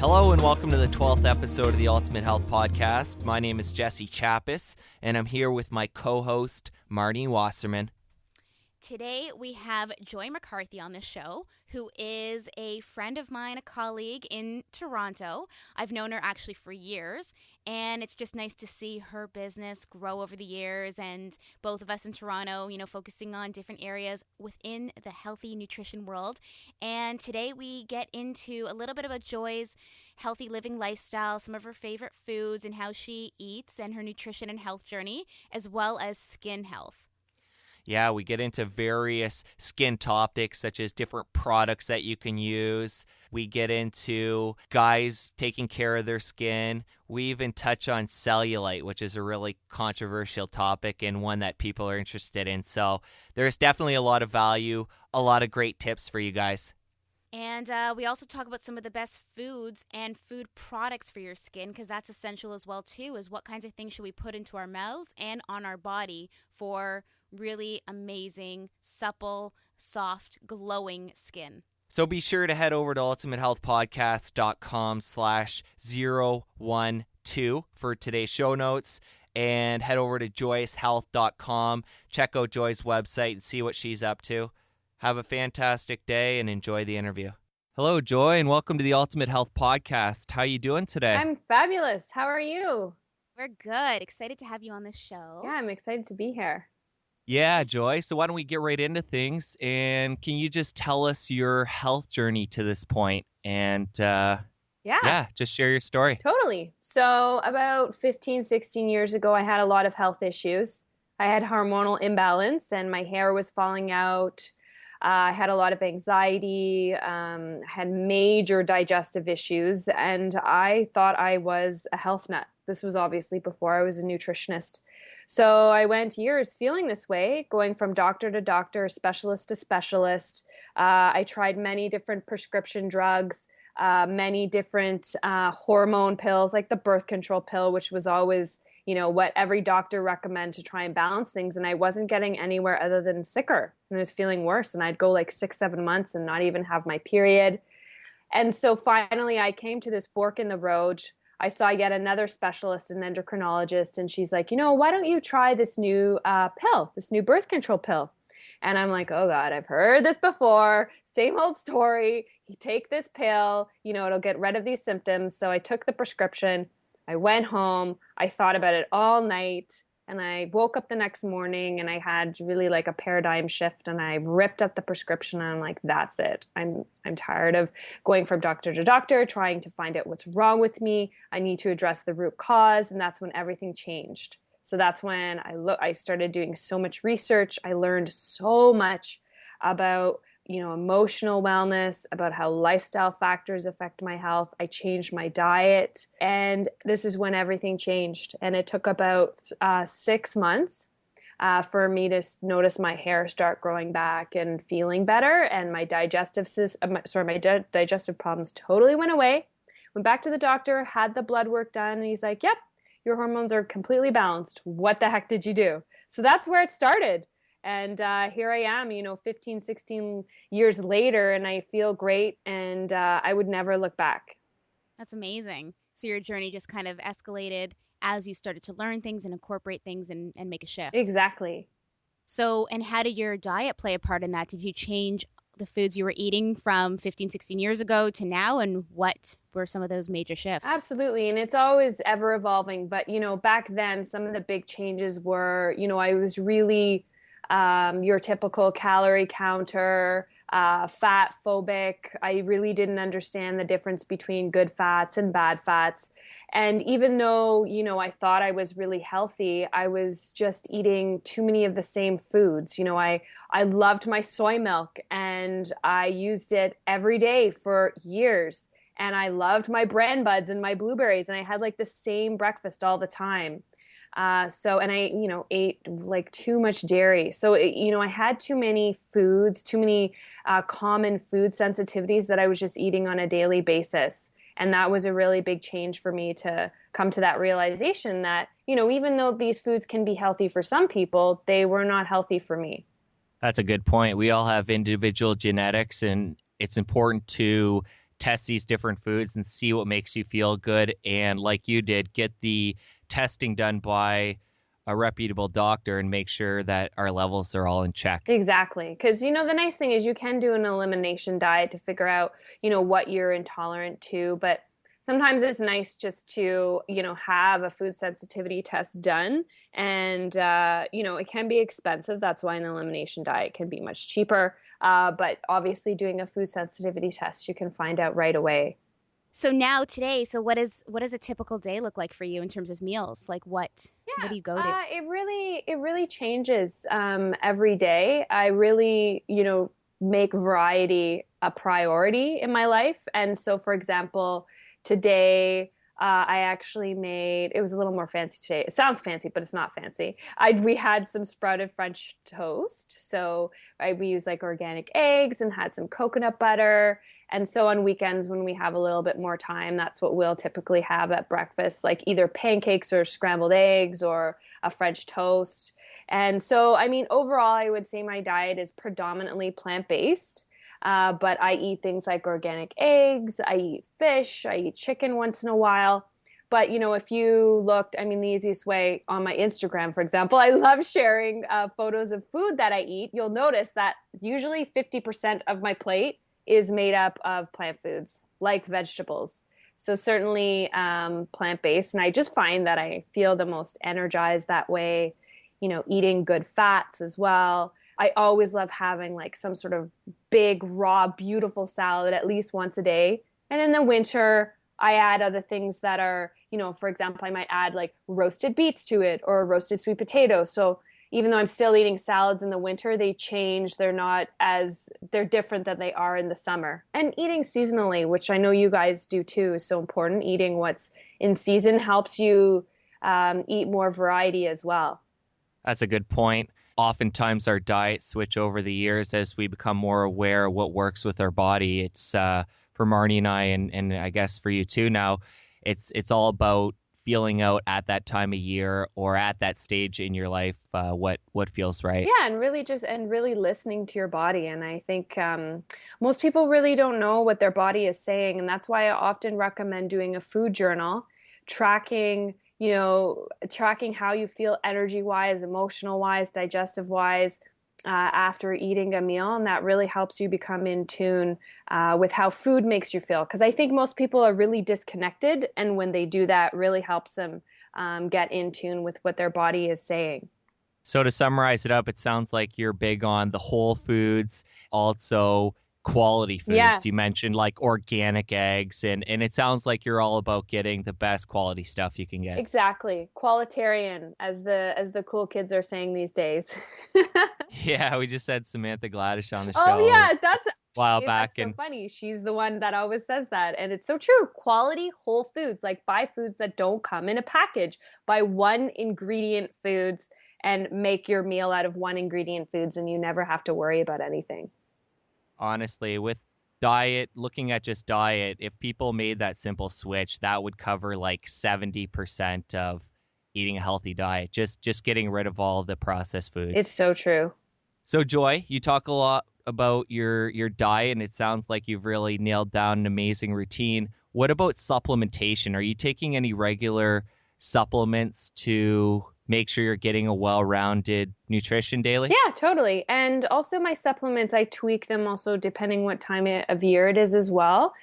Hello and welcome to the 12th episode of the Ultimate Health Podcast. My name is Jesse Chappis and I'm here with my co-host, Marnie Wasserman. Today we have Joy McCarthy on the show, who is a friend of mine, a colleague in Toronto. I've known her actually for years, and it's just nice to see her business grow over the years, and both of us in Toronto, focusing on different areas within the healthy nutrition world. And today we get into a little bit about Joy's healthy living lifestyle, some of her favorite foods and how she eats, and her nutrition and health journey, as well as skin health. Yeah, we get into various skin topics such as different products that you can use. We get into guys taking care of their skin. We even touch on cellulite, which is a really controversial topic and one that people are interested in. So there's definitely a lot of value, a lot of great tips for you guys. And we also talk about some of the best foods and food products for your skin, because that's essential as well too, is what kinds of things should we put into our mouths and on our body for really amazing, supple, soft, glowing skin. So be sure to head over to ultimatehhealthpodcast.com/012 for today's show notes, and head over to joycehealth.com. Check out Joy's website and see what she's up to. Have a fantastic day and enjoy the interview. Hello, Joy, and welcome to the Ultimate Health Podcast. How are you doing today? I'm fabulous. How are you? We're good. Excited to have you on the show. Yeah, I'm excited to be here. Yeah, Joy. So why don't we get right into things? And can you just tell us your health journey to this point? And just share your story. Totally. So about 15, 16 years ago, I had a lot of health issues. I had hormonal imbalance and my hair was falling out. I had a lot of anxiety, had major digestive issues, and I thought I was a health nut. This was obviously before I was a nutritionist. So I went years feeling this way, going from doctor to doctor, specialist to specialist. I tried many different prescription drugs, many different hormone pills, like the birth control pill, which was always, what every doctor recommend to try and balance things. And I wasn't getting anywhere other than sicker. And I was feeling worse. And I'd go like 6-7 months and not even have my period. And so finally I came to this fork in the road. I saw yet another specialist, an endocrinologist, and she's like, why don't you try this new pill, this new birth control pill? And I'm like, oh God, I've heard this before. Same old story. You take this pill, it'll get rid of these symptoms. So I took the prescription. I went home. I thought about it all night. And I woke up the next morning and I had really like a paradigm shift, and I ripped up the prescription and I'm like, that's it. I'm tired of going from doctor to doctor, trying to find out what's wrong with me. I need to address the root cause. And that's when everything changed. So that's when I started doing so much research. I learned so much about emotional wellness, about how lifestyle factors affect my health. I changed my diet, and this is when everything changed. And it took about 6 months for me to notice my hair start growing back and feeling better, and my digestive problems totally went away. Went back to the doctor, had the blood work done, and he's like, "Yep, your hormones are completely balanced. What the heck did you do?" So that's where it started. And here I am, 15, 16 years later, and I feel great, and I would never look back. That's amazing. So your journey just kind of escalated as you started to learn things and incorporate things and make a shift. Exactly. So, and how did your diet play a part in that? Did you change the foods you were eating from 15, 16 years ago to now? And what were some of those major shifts? Absolutely. And it's always ever evolving. But, back then, some of the big changes were, I was really your typical calorie counter, fat phobic. I really didn't understand the difference between good fats and bad fats. And even though, I thought I was really healthy, I was just eating too many of the same foods. I loved my soy milk and I used it every day for years. And I loved my bran buds and my blueberries, and I had like the same breakfast all the time. And I, ate like too much dairy. So, I had too many foods, too many common food sensitivities that I was just eating on a daily basis. And that was a really big change for me to come to that realization that, even though these foods can be healthy for some people, they were not healthy for me. That's a good point. We all have individual genetics, and it's important to test these different foods and see what makes you feel good. And like you did, get the testing done by a reputable doctor and make sure that our levels are all in check. Exactly. Because, the nice thing is you can do an elimination diet to figure out, what you're intolerant to. But sometimes it's nice just to, have a food sensitivity test done. And, it can be expensive. That's why an elimination diet can be much cheaper. But obviously doing a food sensitivity test, you can find out right away. So now today, what does a typical day look like for you in terms of meals? Like what do you go to? It really changes every day. I really, make variety a priority in my life. And so, for example, today I actually made, it was a little more fancy today. It sounds fancy, but it's not fancy. We had some sprouted French toast. So we used like organic eggs and had some coconut butter. And so on weekends when we have a little bit more time, that's what we'll typically have at breakfast, like either pancakes or scrambled eggs or a French toast. And so, overall, I would say my diet is predominantly plant-based. But I eat things like organic eggs, I eat fish, I eat chicken once in a while. But, if you looked, the easiest way on my Instagram, for example, I love sharing photos of food that I eat. You'll notice that usually 50% of my plate is made up of plant foods, like vegetables. So certainly plant-based. And I just find that I feel the most energized that way, eating good fats as well. I always love having like some sort of big, raw, beautiful salad at least once a day. And in the winter, I add other things that are, for example, I might add like roasted beets to it or roasted sweet potatoes. So even though I'm still eating salads in the winter, they change. They're different than they are in the summer. And eating seasonally, which I know you guys do too, is so important. Eating what's in season helps you eat more variety as well. That's a good point. Oftentimes our diets switch over the years as we become more aware of what works with our body. It's for Marnie and I, and I guess for you too now, it's all about feeling out at that time of year or at that stage in your life what feels right. Yeah, and really listening to your body. And I think most people really don't know what their body is saying, and that's why I often recommend doing a food journal, tracking how you feel energy wise, emotional wise, digestive wise after eating a meal. And that really helps you become in tune with how food makes you feel. Because I think most people are really disconnected. And when they do that, really helps them get in tune with what their body is saying. So to summarize it up, it sounds like you're big on the whole foods, also quality foods. Yes. You mentioned like organic eggs, and it sounds like you're all about getting the best quality stuff you can get. Exactly. Qualitarian, as the cool kids are saying these days. Yeah, we just had Samantha Gladish on the show. Oh yeah, that's a while back. That's so funny. She's the one that always says that. And it's so true. Quality whole foods, like buy foods that don't come in a package. Buy one ingredient foods and make your meal out of one ingredient foods, and you never have to worry about anything. Honestly, with diet, looking at just diet, if people made that simple switch, that would cover like 70% of eating a healthy diet, just getting rid of all the processed foods. It's so true. So Joy, you talk a lot about your diet, and it sounds like you've really nailed down an amazing routine. What about supplementation? Are you taking any regular supplements to make sure you're getting a well-rounded nutrition daily? Yeah, totally. And also my supplements, I tweak them also depending what time of year it is as well.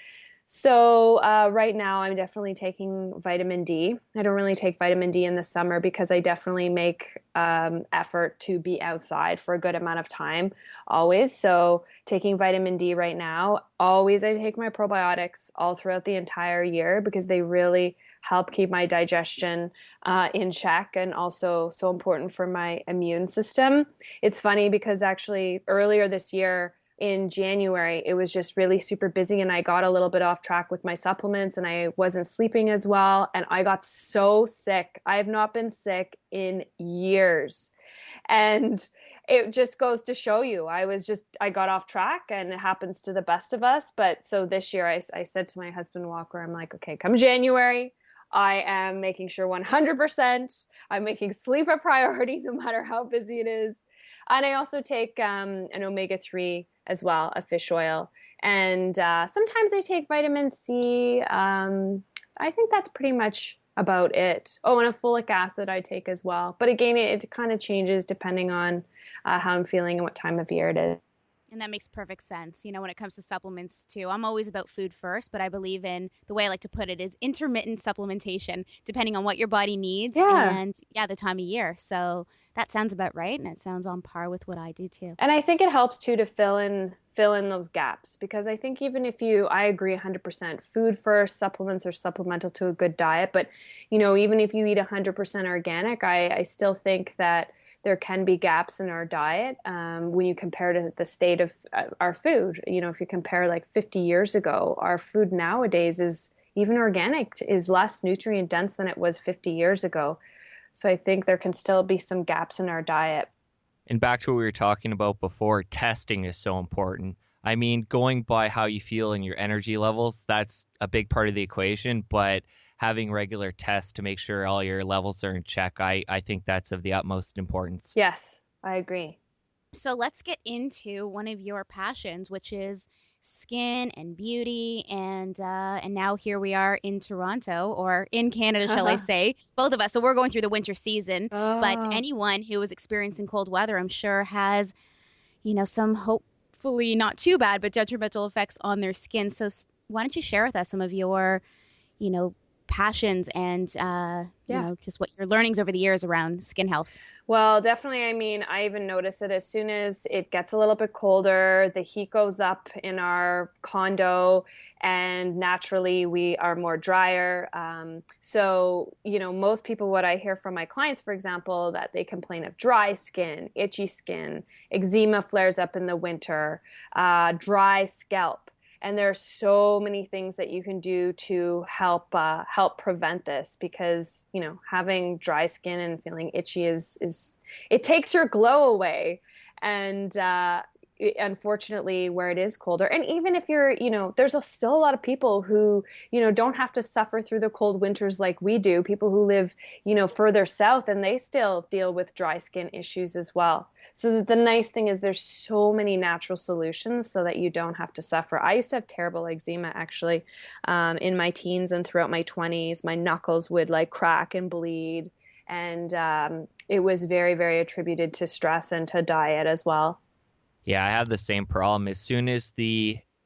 So right now I'm definitely taking vitamin D. I don't really take vitamin D in the summer because I definitely make effort to be outside for a good amount of time always. So taking vitamin D right now, always I take my probiotics all throughout the entire year because they really help keep my digestion in check, and also so important for my immune system. It's funny because actually earlier this year in January, it was just really super busy and I got a little bit off track with my supplements and I wasn't sleeping as well. And I got so sick. I have not been sick in years. And it just goes to show you, I got off track, and it happens to the best of us. But so this year I said to my husband Walker, I'm like, okay, come January, I am making sure 100% I'm making sleep a priority no matter how busy it is. And I also take an omega-3 as well, a fish oil. And sometimes I take vitamin C. I think that's pretty much about it. Oh, and a folic acid I take as well. But again, it kind of changes depending on how I'm feeling and what time of year it is. And that makes perfect sense. When it comes to supplements too, I'm always about food first, but I believe in the way I like to put it is intermittent supplementation, depending on what your body needs Yeah. and the time of year. So that sounds about right. And it sounds on par with what I do too. And I think it helps too to fill in those gaps, because I think even if I agree 100%, food first, supplements are supplemental to a good diet. But, even if you eat 100% organic, I still think that there can be gaps in our diet when you compare to the state of our food. If you compare like 50 years ago, our food nowadays is even organic is less nutrient dense than it was 50 years ago. So I think there can still be some gaps in our diet. And back to what we were talking about before, testing is so important. I mean, going by how you feel and your energy levels, that's a big part of the equation. But having regular tests to make sure all your levels are in check, I think that's of the utmost importance. Yes, I agree. So let's get into one of your passions, which is skin and beauty, and now here we are in Toronto, or in Canada, shall I say, both of us. So we're going through the winter season, but Oh. anyone who is experiencing cold weather, I'm sure, has some hopefully not too bad, but detrimental effects on their skin. So why don't you share with us some of your, you know, passions and, just what your learnings over the years around skin health? Well, definitely. I mean, I even notice it as soon as it gets a little bit colder, the heat goes up in our condo, and naturally we are more drier. Most people, what I hear from my clients, for example, that they complain of dry skin, itchy skin, eczema flares up in the winter, dry scalp. And there are so many things that you can do to help prevent this, because having dry skin and feeling itchy is it takes your glow away. And unfortunately, where it is colder, and even if you're there's still a lot of people who don't have to suffer through the cold winters like we do. People who live further south, and they still deal with dry skin issues as well. So the nice thing is there's so many natural solutions so that you don't have to suffer. I used to have terrible eczema actually in my teens and throughout my 20s. My knuckles would like crack and bleed. And it was very, very attributed to stress and to diet as well. Yeah, I have the same problem. As soon as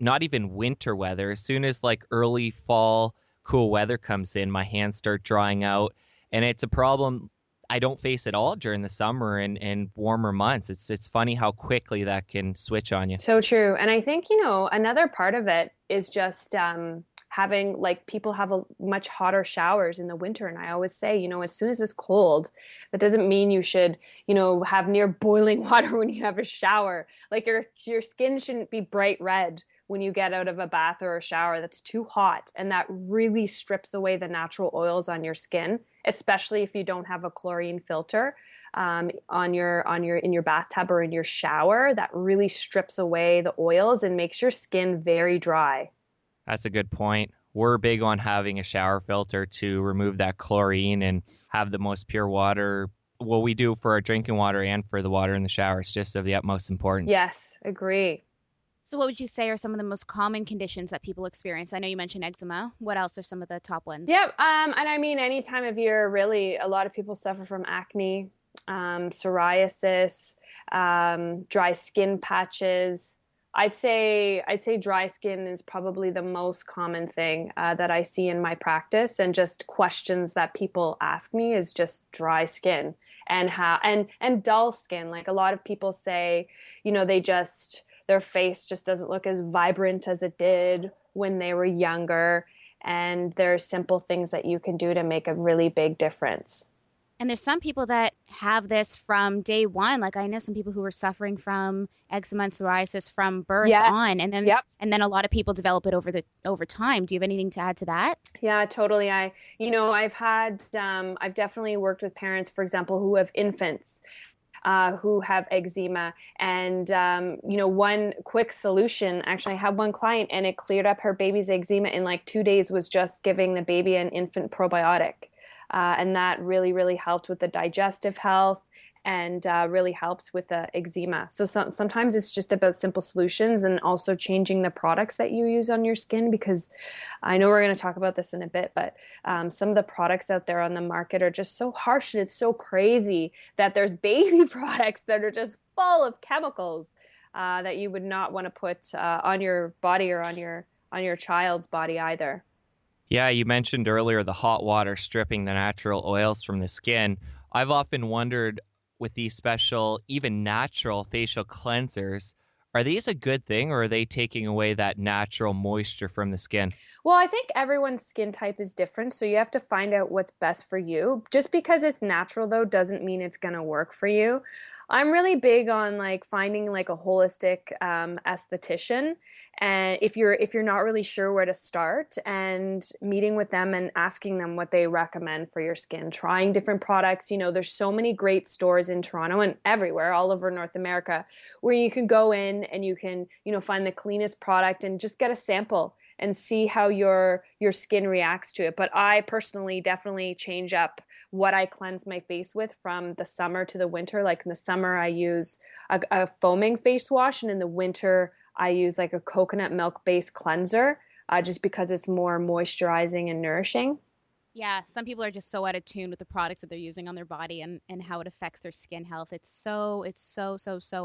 not even winter weather, as soon as like early fall, cool weather comes in, my hands start drying out. And it's a problem I don't face at all during the summer and warmer months. It's funny how quickly that can switch on you. So true. And I think, another part of it is just having like people have a much hotter showers in the winter. And I always say, as soon as it's cold, that doesn't mean you should, have near boiling water when you have a shower. Like your skin shouldn't be bright red when you get out of a bath or a shower. That's too hot. And that really strips away the natural oils on your skin, especially if you don't have a chlorine filter in your bathtub or in your shower. That really strips away the oils and makes your skin very dry. That's a good point. We're big on having a shower filter to remove that chlorine and have the most pure water. Well, we do for our drinking water and for the water in the shower. It's just of the utmost importance. Yes, agree. So what would you say are some of the most common conditions that people experience? I know you mentioned eczema. What else are some of the top ones? Yeah, and I mean, any time of year, really, a lot of people suffer from acne, psoriasis, dry skin patches. I'd say dry skin is probably the most common thing that I see in my practice, and just questions that people ask me is just dry skin and how and dull skin. Like a lot of people say, their face just doesn't look as vibrant as it did when they were younger. And there's simple things that you can do to make a really big difference. And there's some people that have this from day one. Like I know some people who are suffering from eczema and psoriasis from birth on, and then Yep. and then a lot of people develop it over time. Do you have anything to add to that? Yeah, totally. I've definitely worked with parents, for example, who have infants who have eczema. And, one quick solution, actually, I had one client and it cleared up her baby's eczema in like 2 days, was just giving the baby an infant probiotic. And that really, really helped with the digestive health and really helped with the eczema. So sometimes it's just about simple solutions and also changing the products that you use on your skin, because I know we're going to talk about this in a bit, but some of the products out there on the market are just so harsh, and it's so crazy that there's baby products that are just full of chemicals that you would not want to put on your body or on your child's body either. Yeah, you mentioned earlier the hot water stripping the natural oils from the skin. I've often wondered, with these special, even natural facial cleansers, are these a good thing, or are they taking away that natural moisture from the skin? Well, I think everyone's skin type is different, so you have to find out what's best for you. Just because it's natural, though, doesn't mean it's going to work for you. I'm really big on like finding like a holistic esthetician, and if you're not really sure where to start, and meeting with them and asking them what they recommend for your skin, trying different products. There's so many great stores in Toronto and everywhere, all over North America, where you can go in and you can find the cleanest product and just get a sample and see how your skin reacts to it. But I personally definitely change up what I cleanse my face with from the summer to the winter. Like in the summer, I use a foaming face wash, and in the winter, I use like a coconut milk based cleanser, just because it's more moisturizing and nourishing. Yeah, some people are just so out of tune with the products that they're using on their body and how it affects their skin health. It's so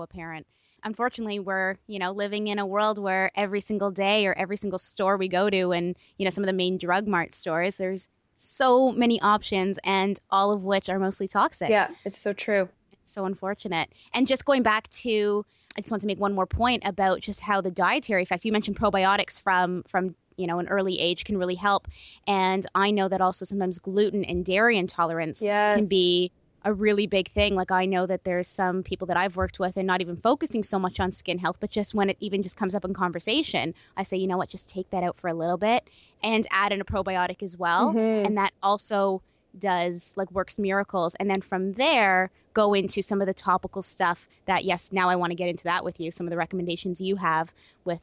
apparent. Unfortunately, we're, living in a world where every single day or every single store we go to, and, some of the main drug mart stores, there's so many options, and all of which are mostly toxic. Yeah, it's so true. It's so unfortunate. And just going back to, I just want to make one more point about just how the dietary effect. You mentioned probiotics from an early age can really help. And I know that also sometimes gluten and dairy intolerance can Yes. be a really big thing. Like I know that there's some people that I've worked with and not even focusing so much on skin health, but just when it even just comes up in conversation, I say, you know what, just take that out for a little bit and add in a probiotic as well. Mm-hmm. And that also does works miracles. And then from there, go into some of the topical stuff that, yes, now I want to get into that with you. Some of the recommendations you have with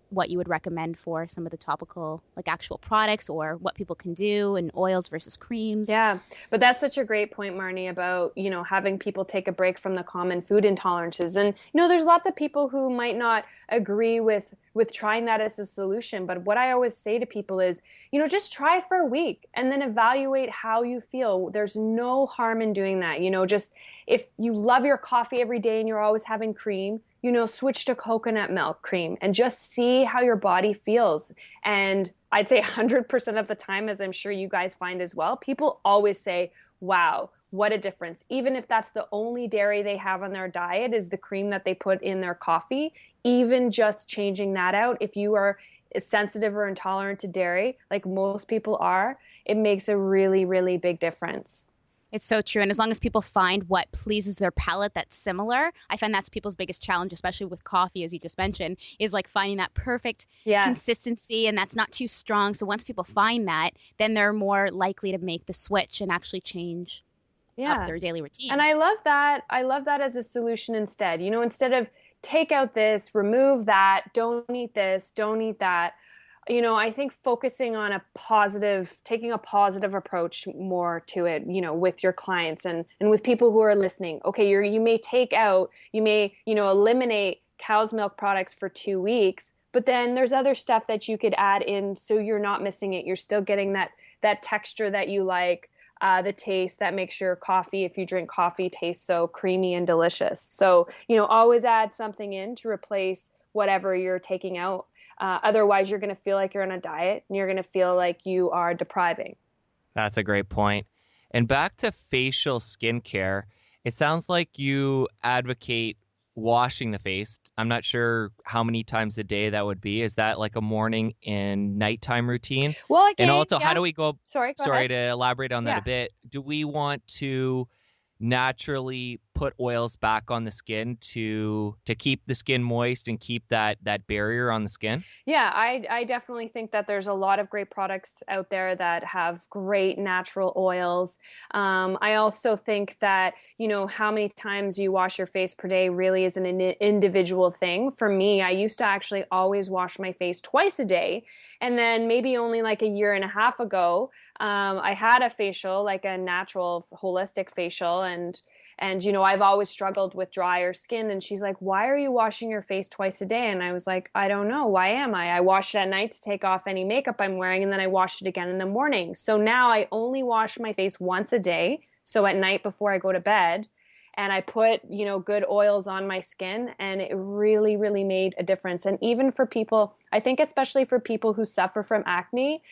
what you would recommend for some of the topical, actual products, or what people can do, and oils versus creams. Yeah, but that's such a great point, Marnie, about, having people take a break from the common food intolerances. And, there's lots of people who might not agree with trying that as a solution. But what I always say to people is, just try for a week and then evaluate how you feel. There's no harm in doing that. Just if you love your coffee every day and you're always having cream, switch to coconut milk cream and just see how your body feels. And I'd say 100% of the time, as I'm sure you guys find as well, people always say, wow, what a difference. Even if that's the only dairy they have on their diet is the cream that they put in their coffee, even just changing that out. If you are sensitive or intolerant to dairy, like most people are, it makes a really, really big difference. It's so true. And as long as people find what pleases their palate that's similar, I find that's people's biggest challenge, especially with coffee, as you just mentioned, is finding that perfect consistency, and that's not too strong. So once people find that, then they're more likely to make the switch and actually change up their daily routine. And I love that. I love that as a solution instead. Instead of take out this, remove that, don't eat this, don't eat that. I think focusing on taking a positive approach more to it, with your clients and with people who are listening. Okay, you may eliminate cow's milk products for 2 weeks, but then there's other stuff that you could add in so you're not missing it. You're still getting that texture that you like, the taste that makes your coffee, if you drink coffee, taste so creamy and delicious. So, always add something in to replace whatever you're taking out. Otherwise, you're going to feel like you're on a diet and you're going to feel like you are depriving. That's a great point. And back to facial skincare, it sounds like you advocate washing the face. I'm not sure how many times a day that would be. Is that like a morning and nighttime routine? Well, and also, how do we go? Sorry, to elaborate on that a bit. Do we want to naturally put oils back on the skin to keep the skin moist and keep that barrier on the skin? Yeah, I definitely think that there's a lot of great products out there that have great natural oils. I also think that, how many times you wash your face per day really is an individual thing. For me, I used to actually always wash my face twice a day. And then maybe only like a year and a half ago, I had a facial, like a natural holistic facial. And And, you know, I've always struggled with drier skin. And she's like, why are you washing your face twice a day? And I was like, I don't know. Why am I? I wash it at night to take off any makeup I'm wearing, and then I wash it again in the morning. So now I only wash my face once a day. So at night before I go to bed. And I put, you know, good oils on my skin, and it really, really made a difference. And even for people, I think especially for people who suffer from acne,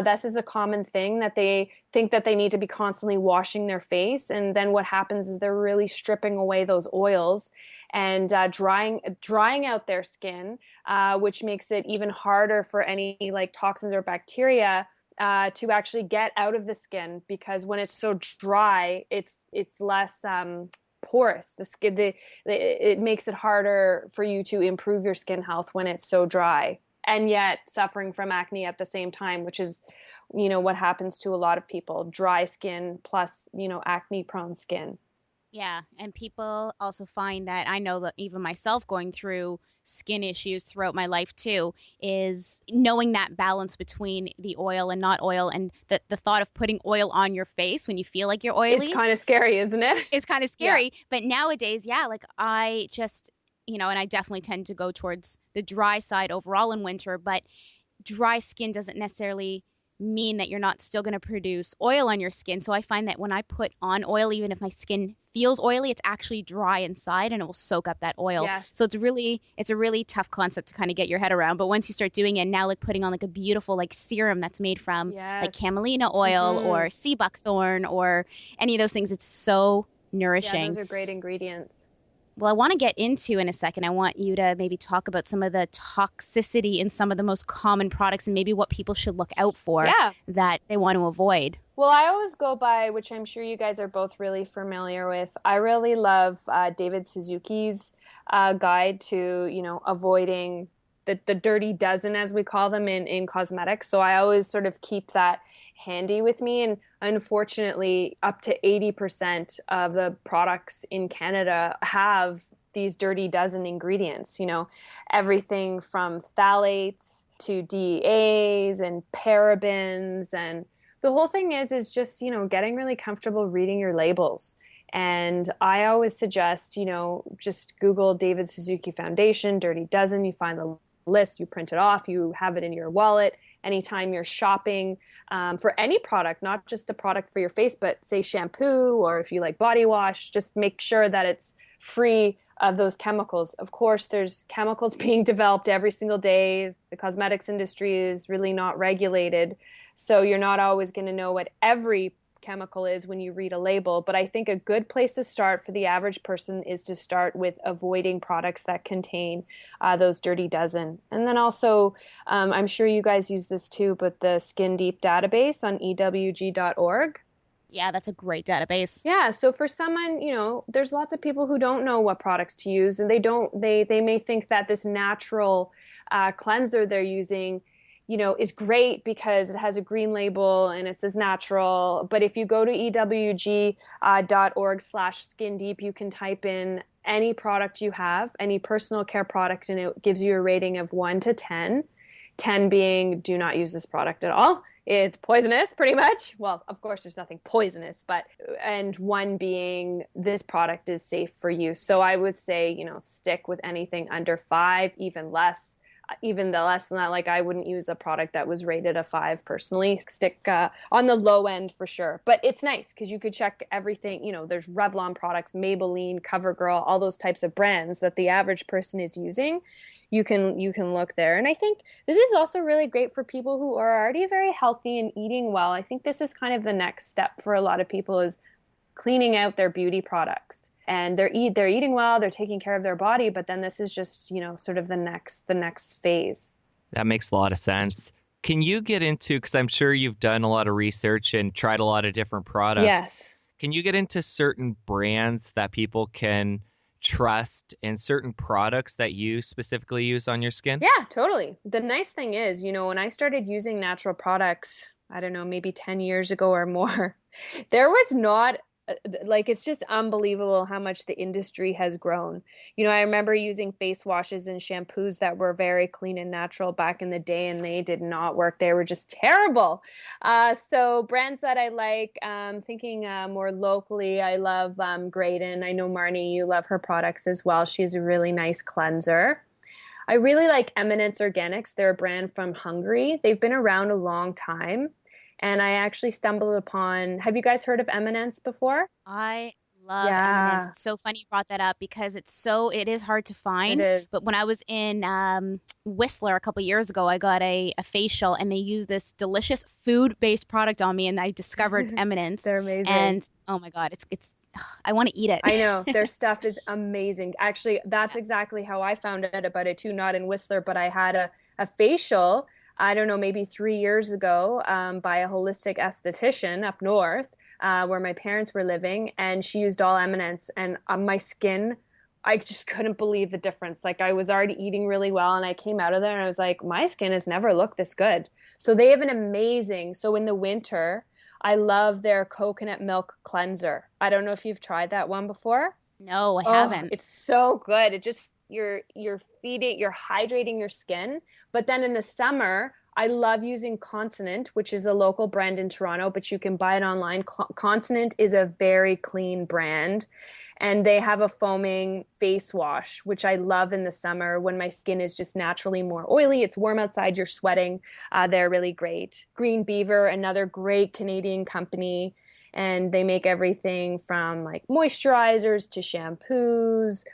this is a common thing, that they think that they need to be constantly washing their face. And then what happens is they're really stripping away those oils and drying out their skin, which makes it even harder for any like toxins or bacteria to actually get out of the skin, because when it's so dry, it's less porous. The skin, it makes it harder for you to improve your skin health when it's so dry, and yet suffering from acne at the same time, which is, you know, what happens to a lot of people: dry skin plus, you know, acne prone skin. Yeah, and people also find that, I know that even myself going through skin issues throughout my life too, is knowing that balance between the oil and not oil, and the thought of putting oil on your face when you feel like you're oily. It's kind of scary, isn't it? It's kind of scary. Yeah. But nowadays, yeah, like I just, you know, and I definitely tend to go towards the dry side overall in winter, but dry skin doesn't necessarily mean that you're not still going to produce oil on your skin. So I find that when I put on oil, even if my skin feels oily, it's actually dry inside and it will soak up that oil. Yes. So it's a really tough concept to kind of get your head around. But once you start doing it, now like putting on like a beautiful like serum that's made from like camelina oil or sea buckthorn or any of those things, it's so nourishing. Yeah, those are great ingredients. Well, I want to get into in a second. I want you to maybe talk about some of the toxicity in some of the most common products and maybe what people should look out for that they want to avoid. Well, I always go by, which I'm sure you guys are both really familiar with. I really love David Suzuki's guide to, you know, avoiding the dirty dozen, as we call them in cosmetics. So I always sort of keep that handy with me. And unfortunately, up to 80% of the products in Canada have these dirty dozen ingredients, you know, everything from phthalates to DEAs and parabens. And the whole thing is just, you know, getting really comfortable reading your labels. And I always suggest, you know, just Google David Suzuki Foundation, Dirty Dozen. You find the list, you print it off, you have it in your wallet. Anytime you're shopping for any product, not just a product for your face, but say shampoo, or if you like body wash, just make sure that it's free of those chemicals. Of course, there's chemicals being developed every single day. The cosmetics industry is really not regulated, so you're not always going to know what every chemical is when you read a label. But I think a good place to start for the average person is to start with avoiding products that contain those dirty dozen. And then also, I'm sure you guys use this too, but the Skin Deep database on ewg.org. Yeah, that's a great database. Yeah, so for someone, you know, there's lots of people who don't know what products to use, and they may think that this natural cleanser they're using, you know, is great because it has a green label and it says natural. But if you go to ewg.org/skin deep, you can type in any product you have, any personal care product, and it gives you a rating of 1 to 10. 10 being do not use this product at all. It's poisonous, pretty much. Well, of course, there's nothing poisonous, and 1 being this product is safe for use. So I would say, you know, stick with anything under 5, even less. Even the less than that, like I wouldn't use a product that was rated a 5 personally. Stick on the low end for sure. But it's nice because you could check everything. You know, there's Revlon products, Maybelline, CoverGirl, all those types of brands that the average person is using. You can look there. And I think this is also really great for people who are already very healthy and eating well. I think this is kind of the next step for a lot of people, is cleaning out their beauty products. And they're eating well, they're taking care of their body, but then this is just, you know, sort of the next phase. That makes a lot of sense. Can you get into, because I'm sure you've done a lot of research and tried a lot of different products. Yes. Can you get into certain brands that people can trust and certain products that you specifically use on your skin? Yeah, totally. The nice thing is, you know, when I started using natural products, I don't know, maybe 10 years ago or more, there was not Like, it's just unbelievable how much the industry has grown. I remember using face washes and shampoos that were very clean and natural back in the day, and they did not work. They were just terrible. So brands that I like, thinking more locally, I love Graydon. I know Marnie, you love her products as well. She has a really nice cleanser. I really like Eminence Organics. They're a brand from Hungary. They've been around a long time. And I actually stumbled upon, have you guys heard of Eminence before? I love M&Ms. Yeah, It's so funny you brought that up because it is hard to it find. But is. when I was in Whistler a couple years ago, I got a facial and they used this delicious food-based product on me, and I discovered M&Ms. They're amazing. And oh my God, it's I want to eat I it. know their stuff is amazing. Actually, that's exactly how I found out about it too. Not in Whistler, but I had a facial, I don't know, maybe 3 years ago, by a holistic esthetician up north, where my parents were living, and she used all eminence, and my skin. I just couldn't believe the difference. Like, I was already eating really well, and I came out of there and I was like, my skin has never looked this good. So they have an amazing. So in the winter, I love their coconut milk cleanser. I don't know if you've tried that one before. No, I Oh, haven't. it's so good. It just you're hydrating your skin. But then in the summer, I love using Consonant, which is a local brand in Toronto, but you can buy it online. Consonant is a very clean brand, and they have a foaming face wash, which I love in the summer when my skin is just naturally more oily. It's warm outside, you're sweating. They're really great. Green Beaver, another great Canadian company, and they make everything from like moisturizers to shampoos.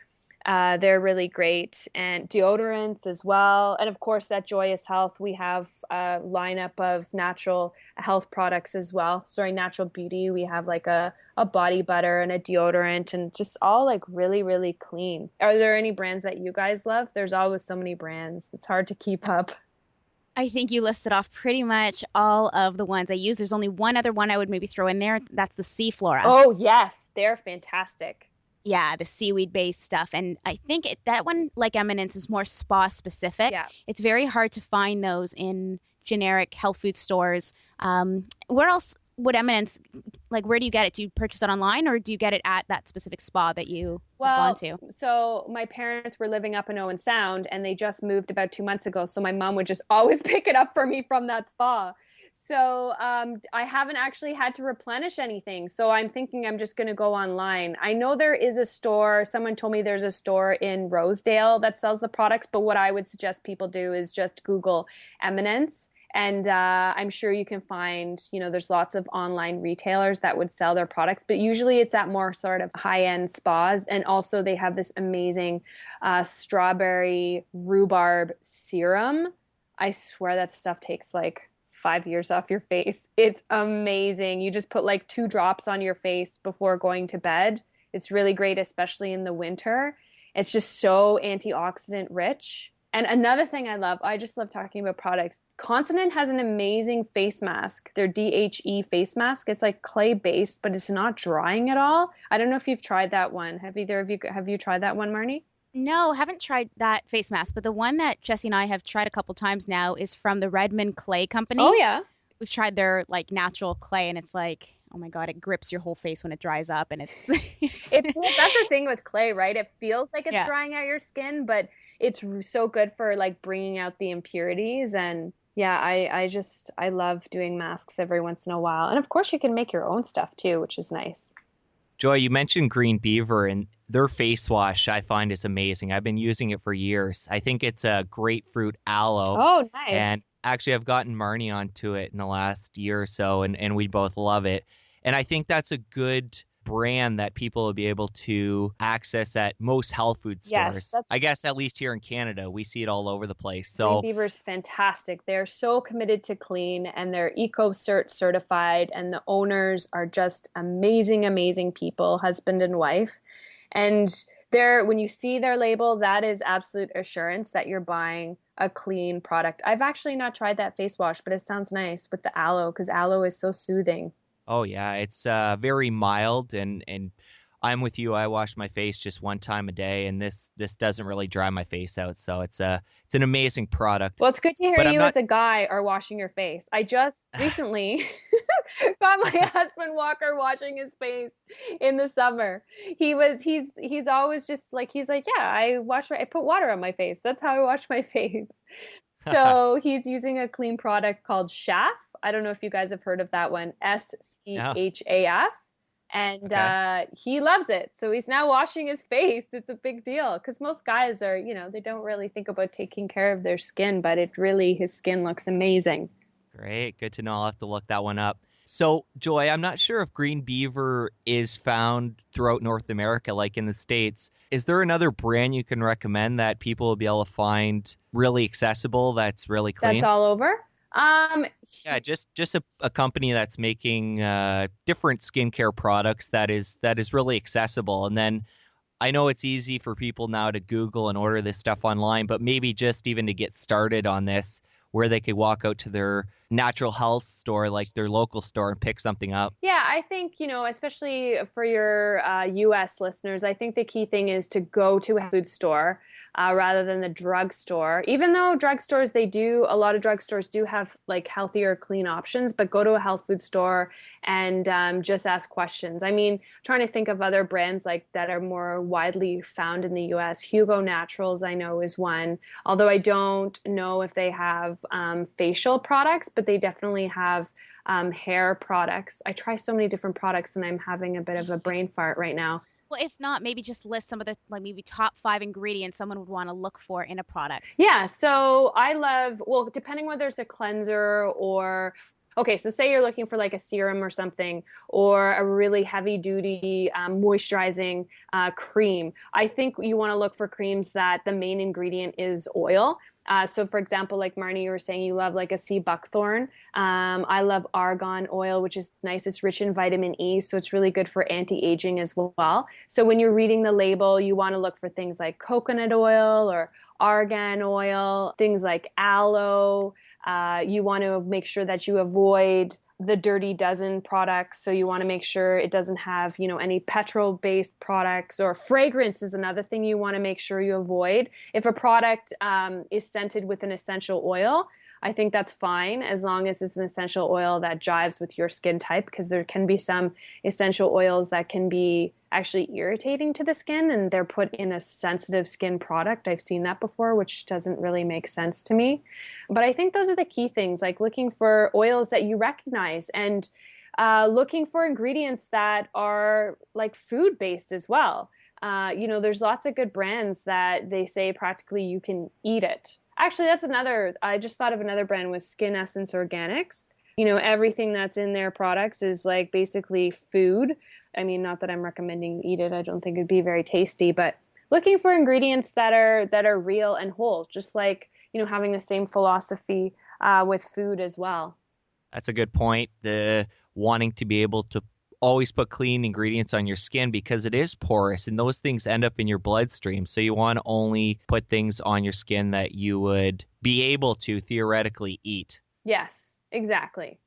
They're really great, and deodorants as well. And of course, at Joyous Health, we have a lineup of natural health products as well. Sorry, natural beauty. We have like a body butter and a deodorant, and just all like really, really clean. Are there any brands that you guys love? There's always so many brands. It's hard to keep up. I think you listed off pretty much all of the ones I use. There's only one other one I would maybe throw in there. That's the sea flora. Oh, yes, they're fantastic. Yeah, the seaweed based stuff. And I think that one, like Eminence, is more spa specific. Yeah. It's very hard to find those in generic health food stores. Where else would Eminence, like, where do you get it? Do you purchase it online or do you get it at that specific spa that you have gone Well, to? so my parents were living up in Owen Sound and they just moved about 2 months ago. So my mom would just always pick it up for me from that spa. So I haven't actually had to replenish anything. So I'm thinking I'm just going to go online. I know there is a store. Someone told me there's a store in Rosedale that sells the products. But what I would suggest people do is just Google Eminence. And I'm sure you can find, there's lots of online retailers that would sell their products, but usually it's at more sort of high-end spas. And also they have this amazing strawberry rhubarb serum. I swear that stuff takes like 5 years off your face. It's amazing. You just put like 2 drops on your face before going to bed. It's really great, especially in the winter. It's just so antioxidant rich. And another thing I just love talking about products. Consonant has an amazing face mask. Their DHE face mask. It's like clay based, but it's not drying at all. I don't know if you've tried that one. Have you tried that one, Marnie? No, haven't tried that face mask, but the one that Jesse and I have tried a couple times now is from the Redmond Clay Oh Company. yeah. We've tried their like natural clay, and it's like, oh my God, it grips your whole face when it dries up, and it's, That's the thing with clay, right? It feels like it's yeah. drying out your skin, but it's so good for like bringing out the impurities. And yeah, I love doing masks every once in a while. And of course, you can make your own stuff too, which is nice. Joy, you mentioned Green Beaver, and their face wash I find is amazing. I've been using it for years. I think it's a grapefruit aloe. Oh, nice. And actually, I've gotten Marnie onto it in the last year or so, and we both love it. And I think that's a good brand that people will be able to access at most health food Yes, stores. I guess at least here in Canada, we see it all over the place. So Green Beaver's fantastic. They're so committed to clean and they're EcoCert certified, and the owners are just amazing, amazing people, husband and wife. And when you see their label, that is absolute assurance that you're buying a clean product. I've actually not tried that face wash, but it sounds nice with the aloe because aloe is so soothing. oh yeah, it's very mild, and I'm with you. I wash my face just one time a day, and this doesn't really dry my face out. So it's an amazing product. Well, it's good to hear But I'm you not. as a guy are washing your face. I just recently caught my husband Walker washing his face in the summer. He's always just like, he's like, yeah, I put water on my face. That's how I wash my face. So he's using a clean product called Schaf. I don't know if you guys have heard of that one, Yeah. SCHAF. And Okay. he loves it. So he's now washing his face. It's a big deal because most guys are, they don't really think about taking care of their skin, but his skin looks amazing. Great. Good to know. I'll have to look that one up. So, Joy, I'm not sure if green beaver is found throughout North America, like in the States. Is there another brand you can recommend that people will be able to find really accessible, that's really That's clean? all over. Yeah, just a company that's making different skincare products that is really accessible. And then I know it's easy for people now to Google and order this stuff online, but maybe just even to get started on this, where they could walk out to their natural health store, like their local store, and pick something up. Yeah, I think, especially for your US listeners, I think the key thing is to go to a food store rather than the drugstore. Even though a lot of drugstores do have like healthier, clean options, but go to a health food store and just ask questions. I mean, trying to think of other brands like that are more widely found in the US. Hugo Naturals, I know, is one. Although I don't know if they have facial products, but they definitely have hair products. I try so many different products and I'm having a bit of a brain fart right now. Well, if not, maybe just list some of the like maybe top 5 ingredients someone would want to look for in a product. Yeah, so well, depending whether it's a cleanser or, okay, so say you're looking for like a serum or something, or a really heavy duty moisturizing cream. I think you want to look for creams that the main ingredient is oil. So for example, like Marnie, you were saying you love like a sea buckthorn. I love argan oil, which is nice. It's rich in vitamin E, so it's really good for anti-aging as well. So when you're reading the label, you want to look for things like coconut oil or argan oil, things like aloe. You want to make sure that you avoid the Dirty Dozen products. So you want to make sure it doesn't have, any petrol-based products, or fragrance is another thing you want to make sure you avoid. If a product is scented with an essential oil, I think that's fine as long as it's an essential oil that jives with your skin type, because there can be some essential oils that can be actually irritating to the skin and they're put in a sensitive skin product. I've seen that before, which doesn't really make sense to me. But I think those are the key things, like looking for oils that you recognize and looking for ingredients that are like food based as well. There's lots of good brands that they say practically you can eat it. Actually, I just thought of another brand was Skin Essence Organics. Everything that's in their products is like basically food. I mean, not that I'm recommending you eat it. I don't think it'd be very tasty, but looking for ingredients that are real and whole, just like, having the same philosophy with food as well. That's a good point. The wanting to be able to always put clean ingredients on your skin, because it is porous and those things end up in your bloodstream. So you want to only put things on your skin that you would be able to theoretically eat. Yes, exactly.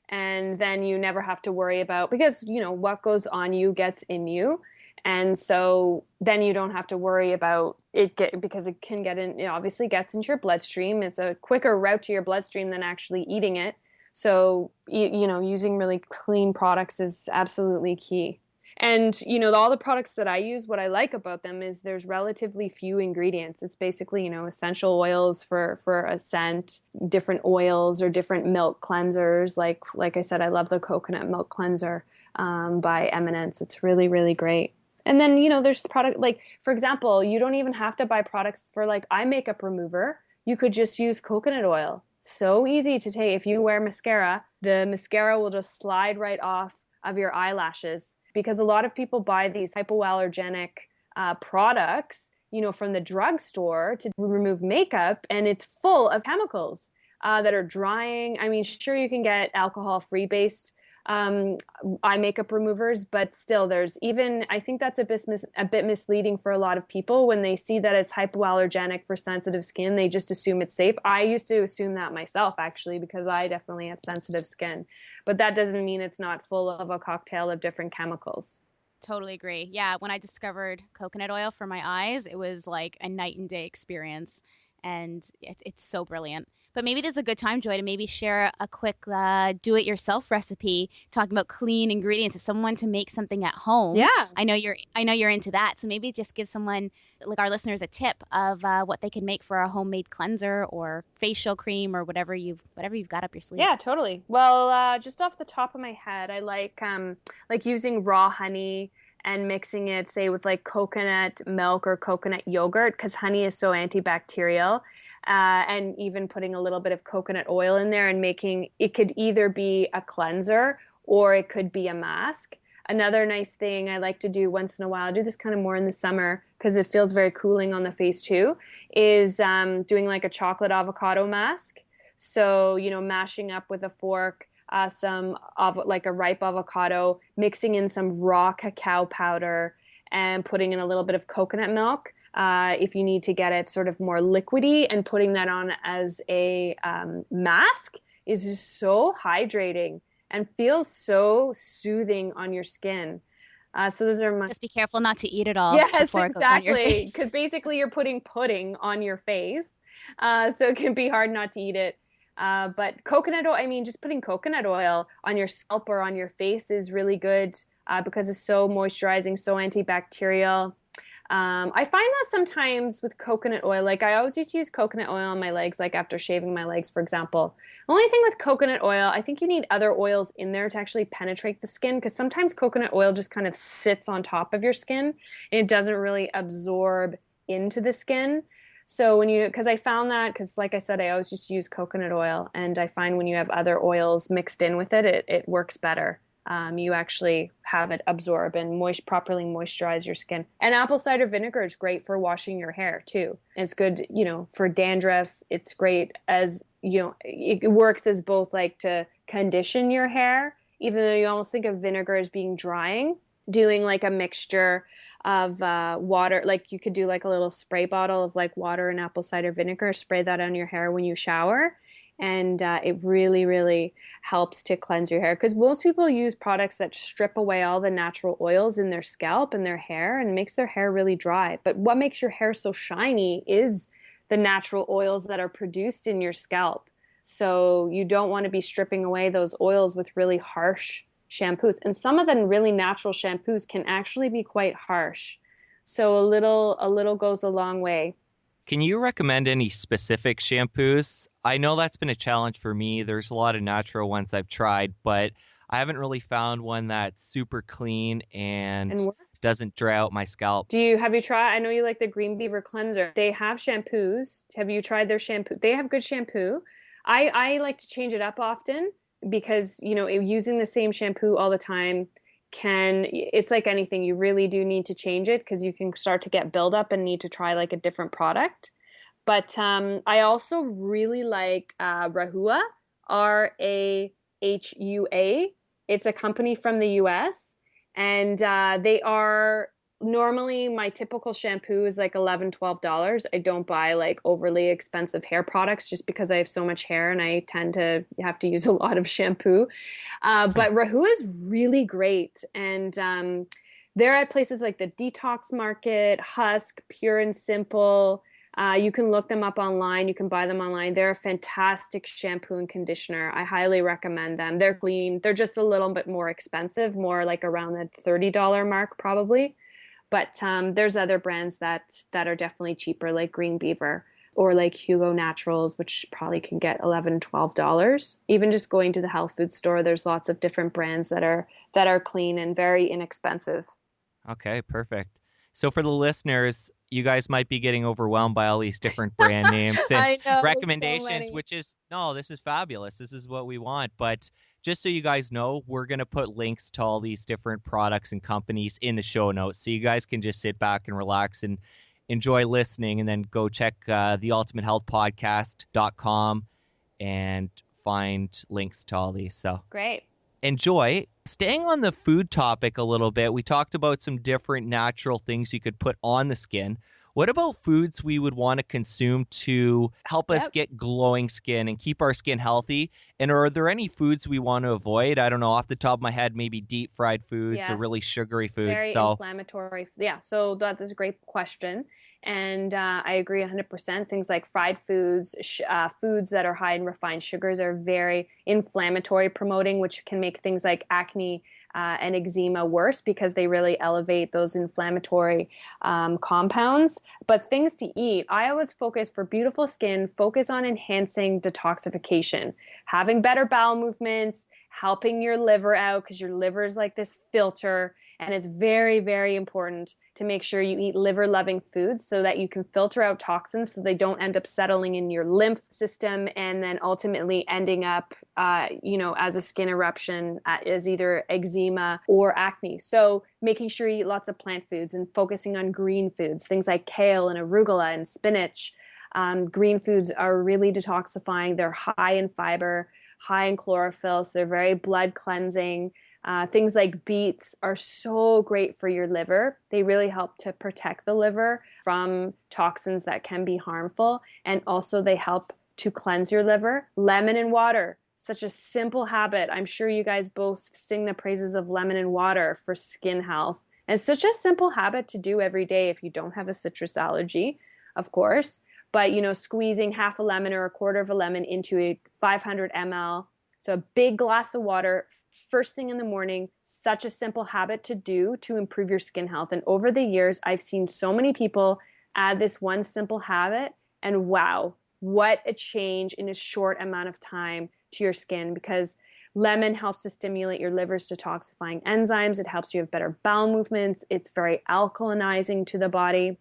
And then you never have to worry about, because what goes on you gets in you, and so then you don't have to worry about because it can get in, it obviously gets into your bloodstream. It's a quicker route to your bloodstream than actually eating it. So using really clean products is absolutely key. And all the products that I use, what I like about them is there's relatively few ingredients. It's basically essential oils for a scent, different oils or different milk cleansers. Like I said, I love the coconut milk cleanser by Eminence. It's really, really great. And then there's product, like for example, you don't even have to buy products for like eye makeup remover. You could just use coconut oil. So easy to take. If you wear mascara, the mascara will just slide right off of your eyelashes, because a lot of people buy these hypoallergenic products, from the drugstore to remove makeup, and it's full of chemicals that are drying. I mean, sure, you can get alcohol-free based eye makeup removers, but still I think that's a bit misleading for a lot of people. When they see that it's hypoallergenic for sensitive skin, they just assume it's safe. I used to assume that myself, actually, because I definitely have sensitive skin, but that doesn't mean it's not full of a cocktail of different chemicals. Totally agree. Yeah, when I discovered coconut oil for my eyes, it was like a night and day experience, and it's so brilliant. But maybe this is a good time, Joy, to maybe share a quick do-it-yourself recipe, talking about clean ingredients. If someone wanted to make something at home, Yeah. I know you're into that. So maybe just give someone, like our listeners, a tip of what they can make for a homemade cleanser or facial cream or whatever you've got up your sleeve. Yeah, totally. Well, just off the top of my head, I like using raw honey and mixing it, say, with like coconut milk or coconut yogurt, because honey is so antibacterial. And even putting a little bit of coconut oil in there and making it could either be a cleanser or it could be a mask. Another nice thing I like to do once in a while, I do this kind of more in the summer because it feels very cooling on the face too, is doing like a chocolate avocado mask. So, mashing up with a fork some of like a ripe avocado, mixing in some raw cacao powder and putting in a little bit of coconut milk. If you need to get it sort of more liquidy, and putting that on as a mask is just so hydrating and feels so soothing on your skin. So those are my... Just be careful not to eat it all. Yes, before it goes on your exactly. face. Because basically you're putting pudding on your face. So it can be hard not to eat it. But coconut oil, just putting coconut oil on your scalp or on your face is really good because it's so moisturizing, so antibacterial. I find that sometimes with coconut oil, like I always used to use coconut oil on my legs, like after shaving my legs, for example. The only thing with coconut oil, I think you need other oils in there to actually penetrate the skin, because sometimes coconut oil just kind of sits on top of your skin and it doesn't really absorb into the skin. So because I found that, because like I said, I always used to use coconut oil, and I find when you have other oils mixed in with it, it works better. You actually have it absorb and properly moisturize your skin. And apple cider vinegar is great for washing your hair too. It's good, for dandruff. It's great as, it works as both like to condition your hair, even though you almost think of vinegar as being drying. Doing like a mixture of water, like you could do like a little spray bottle of like water and apple cider vinegar, spray that on your hair when you shower. And it really, really helps to cleanse your hair, because most people use products that strip away all the natural oils in their scalp and their hair and makes their hair really dry. But what makes your hair so shiny is the natural oils that are produced in your scalp. So you don't want to be stripping away those oils with really harsh shampoos. And some of the really natural shampoos can actually be quite harsh. So a little goes a long way. Can you recommend any specific shampoos? I know that's been a challenge for me. There's a lot of natural ones I've tried, but I haven't really found one that's super clean and doesn't dry out my scalp. Have you tried, I know you like the Green Beaver cleanser. They have shampoos. Have you tried their shampoo? They have good shampoo. I like to change it up often because, using the same shampoo all the time it's like anything, you really do need to change it because you can start to get buildup and need to try like a different product. But I also really like Rahua, Rahua. It's a company from the US, and they are normally, my typical shampoo is like $11-12. I don't buy like overly expensive hair products just because I have so much hair and I tend to have to use a lot of shampoo. But Rahua is really great. And they're at places like the Detox Market, Husk, Pure and Simple. You can look them up online. You can buy them online. They're a fantastic shampoo and conditioner. I highly recommend them. They're clean. They're just a little bit more expensive, more like around the $30 mark probably. But there's other brands that are definitely cheaper, like Green Beaver or like Hugo Naturals, which probably can get $11-12. Even just going to the health food store, there's lots of different brands that are clean and very inexpensive. Okay, perfect. So for the listeners, you guys might be getting overwhelmed by all these different brand names and recommendations, so which is, no, this is fabulous. This is what we want. But just so you guys know, we're going to put links to all these different products and companies in the show notes. So you guys can just sit back and relax and enjoy listening, and then go check theultimatehealthpodcast.com and find links to all these. So great. Enjoy. Staying on the food topic a little bit, we talked about some different natural things you could put on the skin. What about foods we would want to consume to help us get glowing skin and keep our skin healthy? And are there any foods we want to avoid? I don't know, off the top of my head, maybe deep fried foods or really sugary foods. Very inflammatory. Yeah, so that is a great question. And I agree 100%. Things like fried foods, foods that are high in refined sugars are very inflammatory promoting, which can make things like acne and eczema worse because they really elevate those inflammatory compounds. But things to eat, I always focus for beautiful skin, focus on enhancing detoxification, having better bowel movements, helping your liver out because your liver is like this filter. And it's very, very important to make sure you eat liver-loving foods so that you can filter out toxins so they don't end up settling in your lymph system and then ultimately ending up, as a skin eruption, as either eczema or acne. So making sure you eat lots of plant foods and focusing on green foods, things like kale and arugula and spinach. Green foods are really detoxifying. They're high in fiber, high in chlorophyll, so they're very blood cleansing. Things like beets are so great for your liver. They really help to protect the liver from toxins that can be harmful. And also they help to cleanse your liver. Lemon and water, such a simple habit. I'm sure you guys both sing the praises of lemon and water for skin health. And it's such a simple habit to do every day if you don't have a citrus allergy, of course. But, squeezing half a lemon or a quarter of a lemon into a 500 ml, so a big glass of water, first thing in the morning, such a simple habit to do to improve your skin health. And over the years, I've seen so many people add this one simple habit, and wow, what a change in a short amount of time to your skin, because lemon helps to stimulate your liver's detoxifying enzymes. It helps you have better bowel movements. It's very alkalinizing to the body.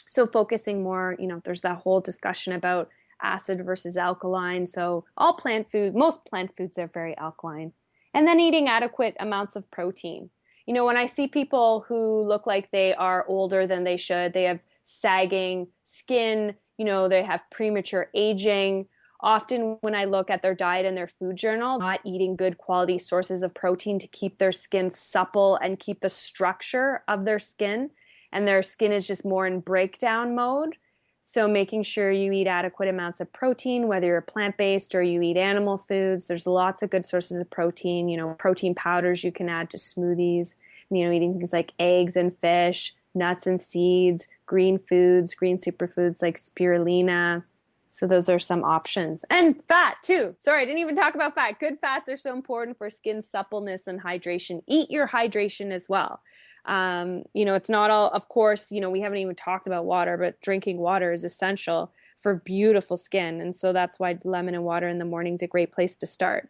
So focusing more, there's that whole discussion about acid versus alkaline. So most plant foods are very alkaline. And then eating adequate amounts of protein. When I see people who look like they are older than they should, they have sagging skin, they have premature aging. Often when I look at their diet and their food journal, not eating good quality sources of protein to keep their skin supple and keep the structure of their skin. And their skin is just more in breakdown mode. So making sure you eat adequate amounts of protein, whether you're plant-based or you eat animal foods. There's lots of good sources of protein, protein powders you can add to smoothies, eating things like eggs and fish, nuts and seeds, green foods, green superfoods like spirulina. So those are some options. And fat too. Sorry, I didn't even talk about fat. Good fats are so important for skin suppleness and hydration. Eat your hydration as well. It's not all, of course, we haven't even talked about water, but drinking water is essential for beautiful skin. And so that's why lemon and water in the morning is a great place to start.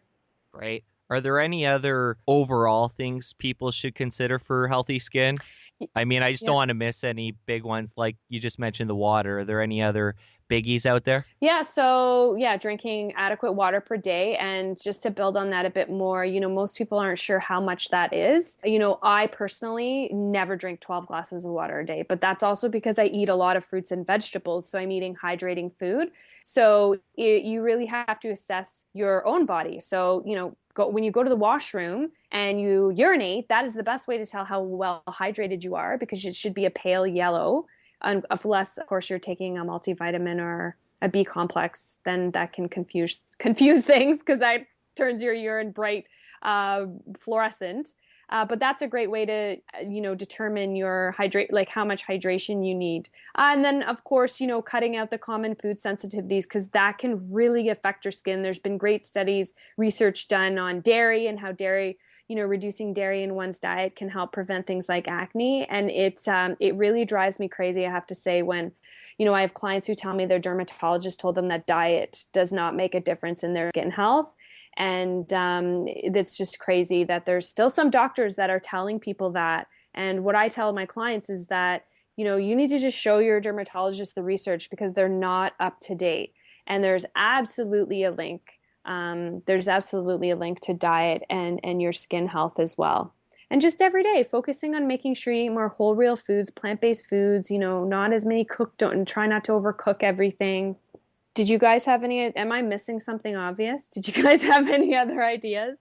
Great. Are there any other overall things people should consider for healthy skin? I mean, I just don't want to miss any big ones. Like you just mentioned the water. Are there any other biggies out there? Yeah. So drinking adequate water per day. And just to build on that a bit more, most people aren't sure how much that is. I personally never drink 12 glasses of water a day, but that's also because I eat a lot of fruits and vegetables. So I'm eating hydrating food. So you really have to assess your own body. So, when you go to the washroom and you urinate, that is the best way to tell how well hydrated you are, because it should be a pale yellow. Unless, of course, you're taking a multivitamin or a B complex, then that can confuse things because that turns your urine bright fluorescent. But that's a great way to, determine your how much hydration you need. And then, of course, cutting out the common food sensitivities, because that can really affect your skin. There's been great studies, research done on dairy and how dairy, reducing dairy in one's diet can help prevent things like acne. And it really drives me crazy, I have to say, when, I have clients who tell me their dermatologist told them that diet does not make a difference in their skin health. And it's just crazy that there's still some doctors that are telling people that. And what I tell my clients is that, you need to just show your dermatologist the research, because they're not up to date. And there's absolutely a link. To diet and your skin health as well. And just every day, focusing on making sure you eat more whole, real foods, plant-based foods, not as many and try not to overcook everything. Did you guys have am I missing something obvious? Did you guys have any other ideas?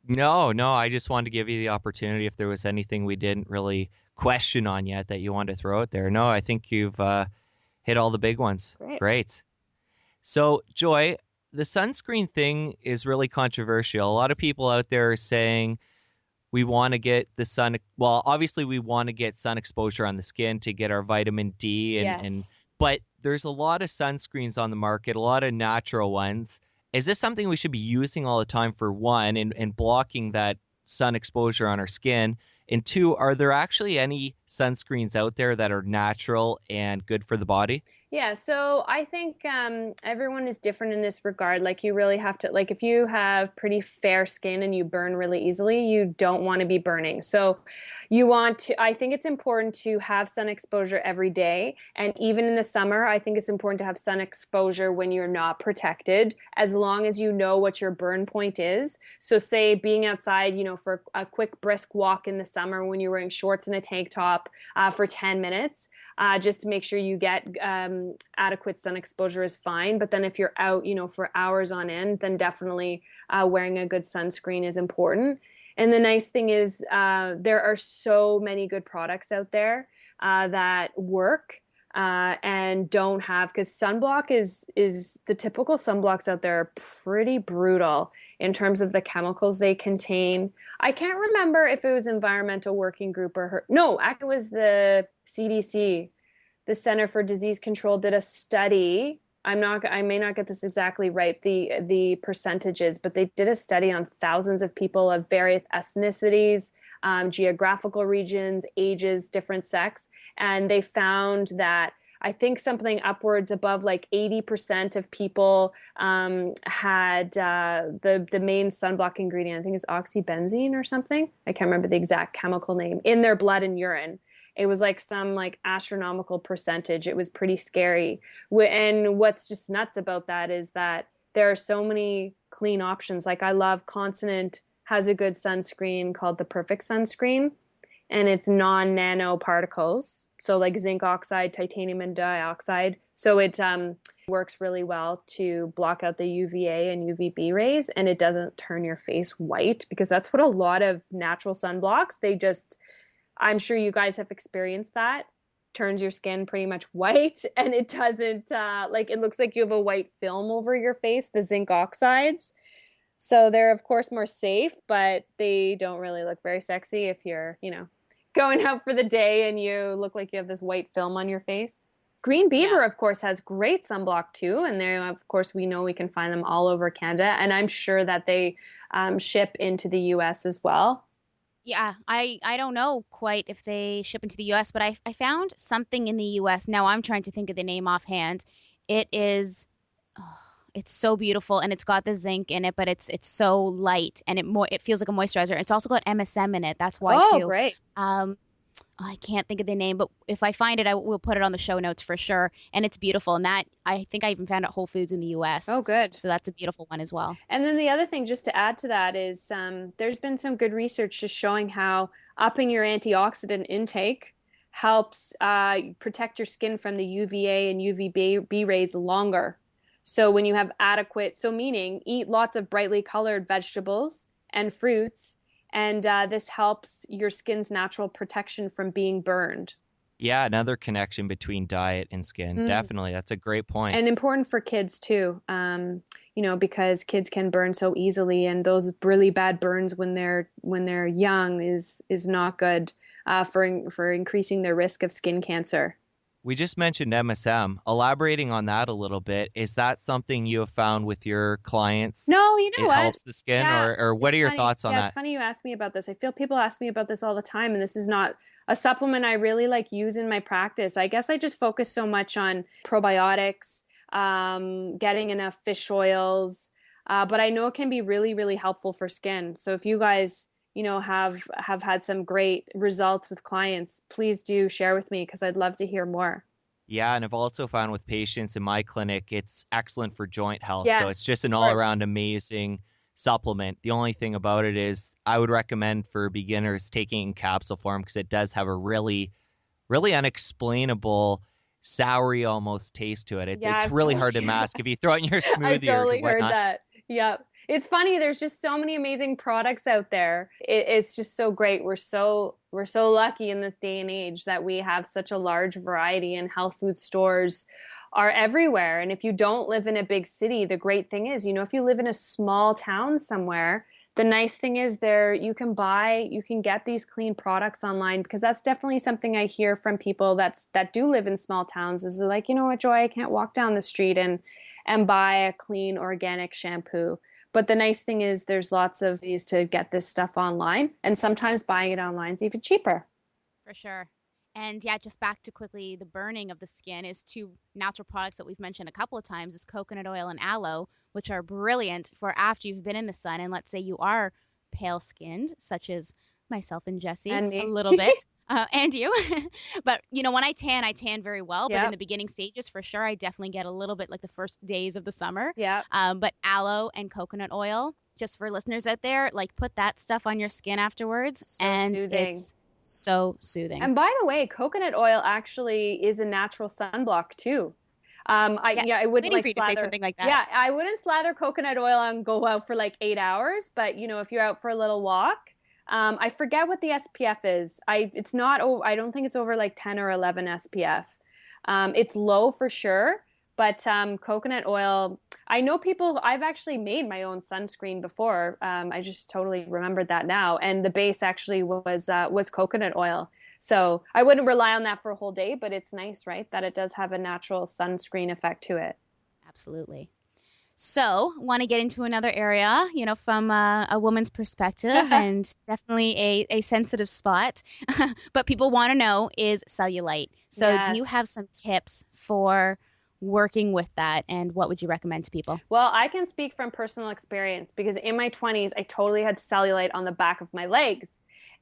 No, I just wanted to give you the opportunity if there was anything we didn't really question on yet that you wanted to throw out there. No, I think you've hit all the big ones. Great. So, Joy, the sunscreen thing is really controversial. A lot of people out there are saying we want to get the sun. Well, obviously we want to get sun exposure on the skin to get our vitamin D and Yes. but there's a lot of sunscreens on the market, a lot of natural ones. Is this something we should be using all the time for one and blocking that sun exposure on our skin? And two, are there actually any sunscreens out there that are natural and good for the body? Yeah, so I think everyone is different in this regard. Like, you really have to, like, if you have pretty fair skin and you burn really easily, you don't want to be burning. So, I think it's important to have sun exposure every day. And even in the summer, I think it's important to have sun exposure when you're not protected, as long as you know what your burn point is. So, say being outside, for a quick brisk walk in the summer when you're wearing shorts and a tank top for 10 minutes. Just to make sure you get adequate sun exposure is fine. But then if you're out, for hours on end, then definitely wearing a good sunscreen is important. And the nice thing is there are so many good products out there that work and don't have, because sunblock is the typical sunblocks out there are pretty brutal in terms of the chemicals they contain. I can't remember if it was Environmental Working Group no, it was the CDC, the Center for Disease Control, did a study. I may not get this exactly right, the percentages, but they did a study on thousands of people of various ethnicities, geographical regions, ages, different sex, and they found that I think something upwards above like 80% of people had the main sunblock ingredient. I think it's oxybenzene or something. I can't remember the exact chemical name in their blood and urine. It was like some like astronomical percentage. It was pretty scary. And what's just nuts about that is that there are so many clean options. Like, I love Consonant has a good sunscreen called the Perfect Sunscreen, and it's non-nano particles. So like zinc oxide, titanium and dioxide. So it works really well to block out the UVA and UVB rays, and it doesn't turn your face white, because that's what a lot of natural sunblocks, I'm sure you guys have experienced that, turns your skin pretty much white, and it doesn't, it looks like you have a white film over your face, the zinc oxides. So they're, of course, more safe, but they don't really look very sexy if you're, going out for the day and you look like you have this white film on your face. Green Beaver, of course, has great sunblock too. And they, of course, we know we can find them all over Canada. And I'm sure that they ship into the US as well. Yeah, I don't know quite if they ship into the US, but I found something in the US. Now I'm trying to think of the name offhand. It is, oh, it's so beautiful, and it's got the zinc in it, but it's so light, and it feels like a moisturizer. It's also got MSM in it. That's why too. Great. I can't think of the name, but if I find it, I will put it on the show notes for sure. And it's beautiful. And that, I think I even found at Whole Foods in the US. Oh, good. So that's a beautiful one as well. And then the other thing, just to add to that, is there's been some good research just showing how upping your antioxidant intake helps protect your skin from the UVA and UVB rays longer. So when you have meaning eat lots of brightly colored vegetables and fruits, and this helps your skin's natural protection from being burned. Yeah, another connection between diet and skin. Definitely. That's a great point. And important for kids too, because kids can burn so easily, and those really bad burns when they're young is not good for increasing their risk of skin cancer. We just mentioned MSM. Elaborating on that a little bit, is that something you have found with your clients? No, you know it what? Helps the skin, Yeah, or what are your thoughts on that? It's funny you ask me about this. I feel people ask me about this all the time, and this is not a supplement I really use in my practice. I guess I just focus so much on probiotics, getting enough fish oils, but I know it can be really, really helpful for skin. So if you guys have had some great results with clients, please do share with me, because I'd love to hear more. Yeah, and I've also found with patients in my clinic, it's excellent for joint health. Yes, so it's just an all-around amazing supplement. The only thing about it is I would recommend for beginners taking it in capsule form, because it does have a really, really unexplainable, soury almost taste to it. It's really hard to mask if you throw it in your smoothie. I totally or whatnot. heard that. Yep. It's funny. There's just so many amazing products out there. It's just so great. We're so lucky in this day and age that we have such a large variety, and health food stores are everywhere. And if you don't live in a big city, the great thing is, if you live in a small town somewhere, The nice thing is you can get these clean products online, because that's definitely something I hear from people that do live in small towns is they're like, you know what, Joy, I can't walk down the street and buy a clean organic shampoo. But the nice thing is there's lots of ways to get this stuff online, and sometimes buying it online is even cheaper. For sure. And yeah, just back to quickly, the burning of the skin is two natural products that we've mentioned a couple of times is coconut oil and aloe, which are brilliant for after you've been in the sun. And let's say you are pale skinned, such as myself and Jesse, And a me. little bit, and you. But, when I tan very well. But in Yep. the beginning stages, for sure, I definitely get a little bit like the first days of the summer. Yeah. But aloe and coconut oil, just for listeners out there, like put that stuff on your skin afterwards. So and soothing. It's so soothing. And by the way, coconut oil actually is a natural sunblock too. I wouldn't waiting for you to say slather something like that. Yeah, I wouldn't slather coconut oil and go out for like 8 hours. But if you're out for a little walk, I forget what the SPF is. It's not. I don't think it's over like 10 or 11 SPF. It's low for sure. But coconut oil, I know people, I've actually made my own sunscreen before. I just totally remembered that now. And the base actually was coconut oil. So I wouldn't rely on that for a whole day, but it's nice, right? That it does have a natural sunscreen effect to it. Absolutely. So, want to get into another area, from a woman's perspective, and definitely a sensitive spot. But people want to know is cellulite. So, Yes. do you have some tips for working with that, and what would you recommend to people? Well, I can speak from personal experience because in my 20s, I totally had cellulite on the back of my legs.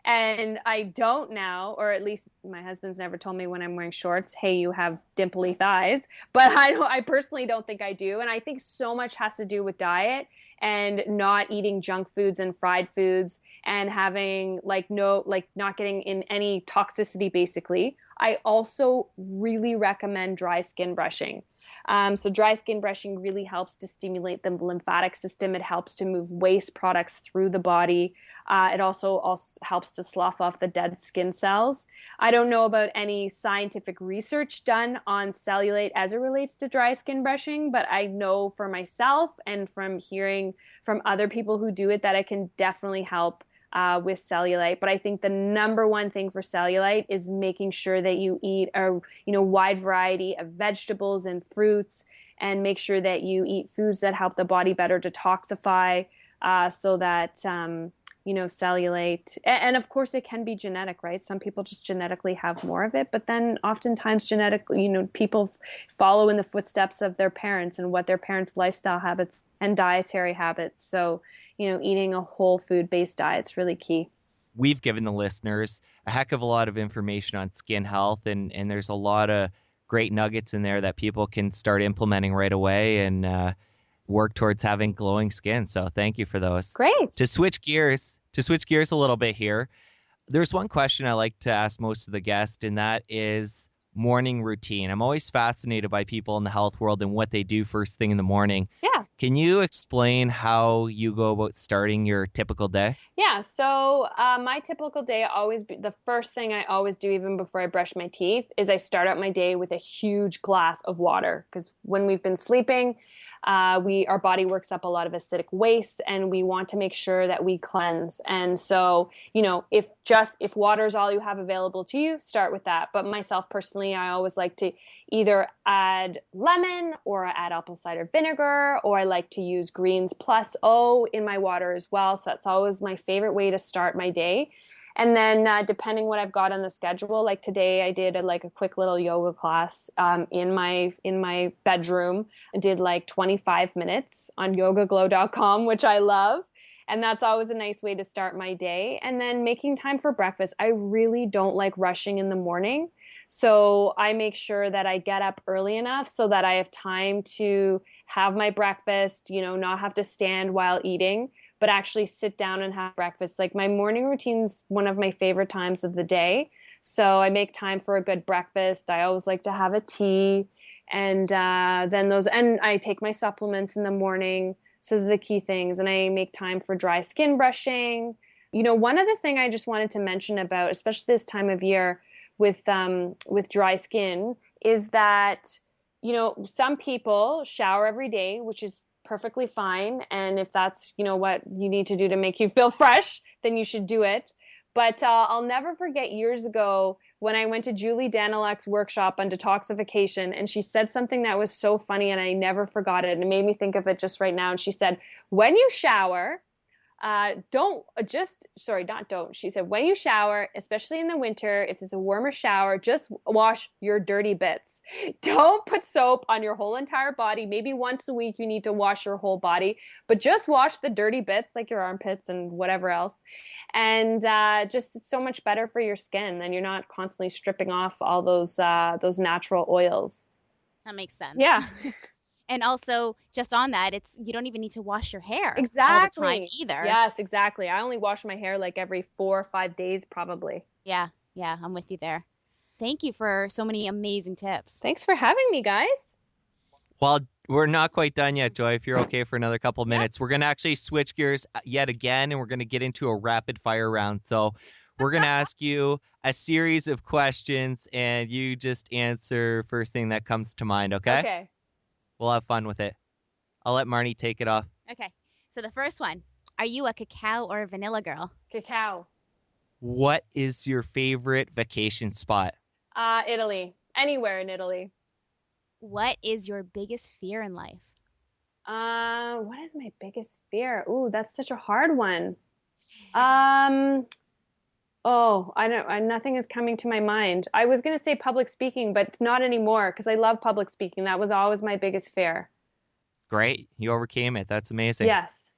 And I don't now, or at least my husband's never told me when I'm wearing shorts, hey, you have dimply thighs. But I personally don't think I do. And I think so much has to do with diet and not eating junk foods and fried foods and having not getting in any toxicity, basically. I also really recommend dry skin brushing. So dry skin brushing really helps to stimulate the lymphatic system. It helps to move waste products through the body. It also helps to slough off the dead skin cells. I don't know about any scientific research done on cellulite as it relates to dry skin brushing, but I know for myself and from hearing from other people who do it that it can definitely help with cellulite. But I think the number one thing for cellulite is making sure that you eat a wide variety of vegetables and fruits, and make sure that you eat foods that help the body better detoxify, so that cellulite, and of course it can be genetic, right? Some people just genetically have more of it, but then oftentimes genetically, people follow in the footsteps of their parents and what their parents' lifestyle habits and dietary habits. So eating a whole food-based diet is really key. We've given the listeners a heck of a lot of information on skin health, and there's a lot of great nuggets in there that people can start implementing right away and work towards having glowing skin. So thank you for those. Great. To switch gears a little bit here, there's one question I like to ask most of the guests, and that is morning routine. I'm always fascinated by people in the health world and what they do first thing in the morning. Yeah. Can you explain how you go about starting your typical day? Yeah. So my typical day the first thing I always do, even before I brush my teeth, is I start out my day with a huge glass of water. Because when we've been sleeping, our body works up a lot of acidic waste, and we want to make sure that we cleanse. And so, if water is all you have available to you, start with that. But myself personally, I always like to either add lemon or add apple cider vinegar, or I like to use greens plus O in my water as well. So that's always my favorite way to start my day. And then depending what I've got on the schedule, like today I did a quick little yoga class in my bedroom. I did 25 minutes on yogaglow.com, which I love. And that's always a nice way to start my day. And then making time for breakfast. I really don't like rushing in the morning. So I make sure that I get up early enough so that I have time to have my breakfast, not have to stand while eating, but actually sit down and have breakfast. Like my morning routine's one of my favorite times of the day. So I make time for a good breakfast. I always like to have a tea, and and I take my supplements in the morning. So those are the key things. And I make time for dry skin brushing. One other thing I just wanted to mention about, especially this time of year with dry skin, is that, some people shower every day, which is perfectly fine. And if that's, what you need to do to make you feel fresh, then you should do it. But I'll never forget years ago when I went to Julie Danilek's workshop on detoxification, and she said something that was so funny, and I never forgot it. And it made me think of it just right now. And she said, when you shower, she said, when you shower, especially in the winter, if it's a warmer shower, just wash your dirty bits. Don't put soap on your whole entire body. Maybe once a week you need to wash your whole body, but just wash the dirty bits like your armpits and whatever else. And just it's so much better for your skin. And you're not constantly stripping off all those natural oils. That makes sense. Yeah. And also, just on that, you don't even need to wash your hair exactly all the time either. Yes, exactly. I only wash my hair like every 4 or 5 days, probably. Yeah, I'm with you there. Thank you for so many amazing tips. Thanks for having me, guys. Well, we're not quite done yet, Joy. If you're okay for another couple of minutes, we're going to actually switch gears yet again, and we're going to get into a rapid fire round. So we're going to ask you a series of questions, and you just answer first thing that comes to mind, okay? Okay. We'll have fun with it. I'll let Marnie take it off. Okay. So the first one, are you a cacao or a vanilla girl? Cacao. What is your favorite vacation spot? Italy. Anywhere in Italy. What is your biggest fear in life? What is my biggest fear? Ooh, that's such a hard one. Nothing is coming to my mind. I was going to say public speaking, but not anymore because I love public speaking. That was always my biggest fear. Great. You overcame it. That's amazing. Yes.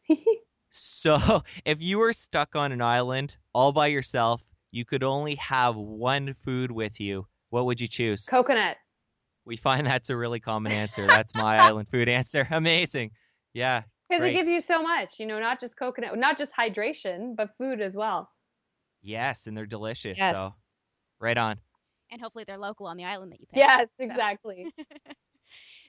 So if you were stuck on an island all by yourself, you could only have one food with you. What would you choose? Coconut. We find that's a really common answer. That's my island food answer. Amazing. Yeah. Because it gives you so much, not just coconut, not just hydration, but food as well. Yes, and they're delicious. Yes. So right on. And hopefully they're local on the island that you pick. Yes, exactly.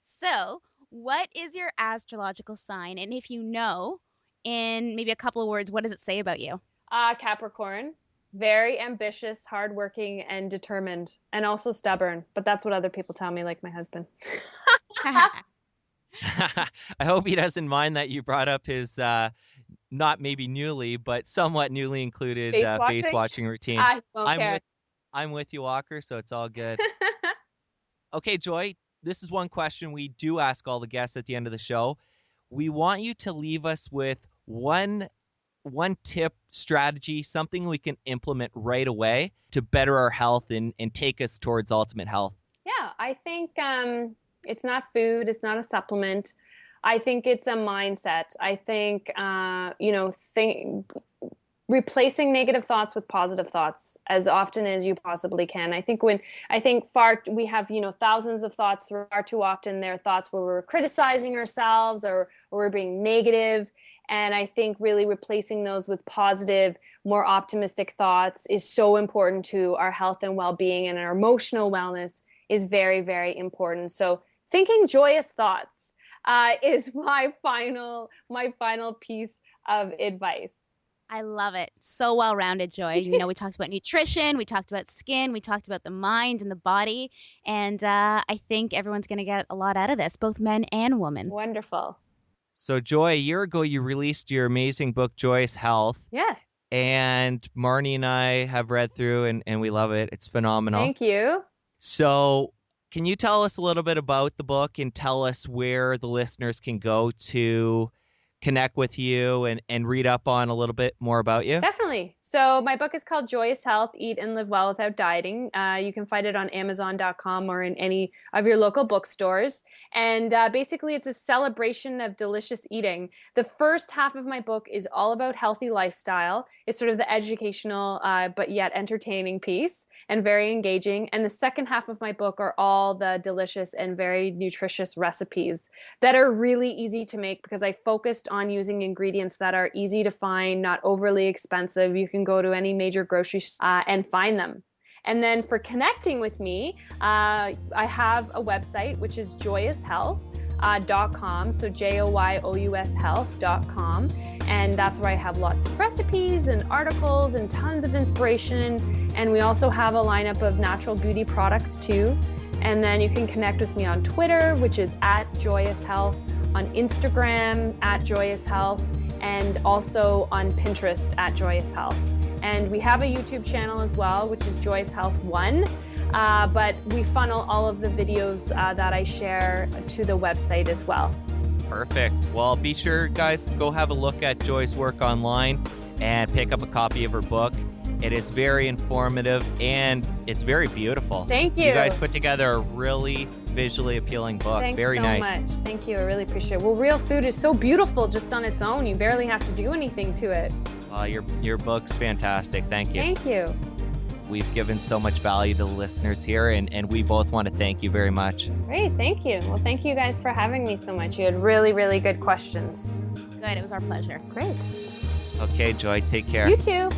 So what is your astrological sign? And if you know, in maybe a couple of words, what does it say about you? Capricorn. Very ambitious, hardworking, and determined, and also stubborn. But that's what other people tell me, like my husband. I hope he doesn't mind that you brought up his not maybe newly, but somewhat newly included face watching routine. I don't care. I'm with you, Walker, so it's all good. Okay, Joy, this is one question we do ask all the guests at the end of the show. We want you to leave us with one tip, strategy, something we can implement right away to better our health and take us towards ultimate health. Yeah, I think it's not food. It's not a supplement. I think it's a mindset. I think, replacing negative thoughts with positive thoughts as often as you possibly can. We have, thousands of thoughts. Far too often there are thoughts where we're criticizing ourselves or we're being negative. And I think really replacing those with positive, more optimistic thoughts is so important to our health and well-being, and our emotional wellness is very, very important. So thinking joyous thoughts is my final piece of advice. I love it. So well-rounded, Joy. We talked about nutrition, we talked about skin, we talked about the mind and the body. And I think everyone's going to get a lot out of this, both men and women. Wonderful. So, Joy, a year ago, you released your amazing book, Joyous Health. Yes. And Marnie and I have read through, and we love it. It's phenomenal. Thank you. So, can you tell us a little bit about the book and tell us where the listeners can go to connect with you and read up on a little bit more about you? Definitely. So my book is called Joyous Health, Eat and Live Well Without Dieting. You can find it on Amazon.com or in any of your local bookstores. And basically it's a celebration of delicious eating. The first half of my book is all about healthy lifestyle. It's sort of the educational but yet entertaining piece and very engaging. And the second half of my book are all the delicious and very nutritious recipes that are really easy to make because I focused on using ingredients that are easy to find, not overly expensive. You can go to any major grocery store and find them. And then for connecting with me, I have a website, which is joyoushealth.com. So JOYOUS health.com. And that's where I have lots of recipes and articles and tons of inspiration. And we also have a lineup of natural beauty products too. And then you can connect with me on Twitter, which is @JoyousHealth, on Instagram at Joyous Health, and also on Pinterest at Joyous Health. And we have a YouTube channel as well, which is Joyous Health 1. But we funnel all of the videos that I share to the website as well. Perfect. Well, be sure, guys, to go have a look at Joy's work online and pick up a copy of her book. It is very informative and it's very beautiful. Thank you. You guys put together a really visually appealing book. Thanks very so nice. much. Thank you. I really appreciate it. Well, real food is so beautiful just on its own. You barely have to do anything to it. Your book's fantastic. Thank you. Thank you. We've given so much value to the listeners here, and we both want to thank you very much. Great. Thank you. Well, thank you guys for having me so much. You had really, really good questions. Good. It was our pleasure. Great. Okay, Joy, take care. You too.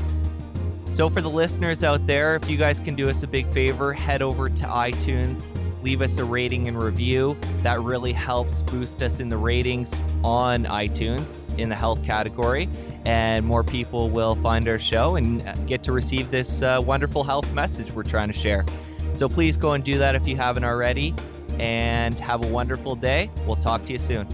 So for the listeners out there, if you guys can do us a big favor, head over to iTunes, leave us a rating and review. That really helps boost us in the ratings on iTunes in the health category, and more people will find our show and get to receive this wonderful health message we're trying to share. So please go and do that if you haven't already, and have a wonderful day. We'll talk to you soon.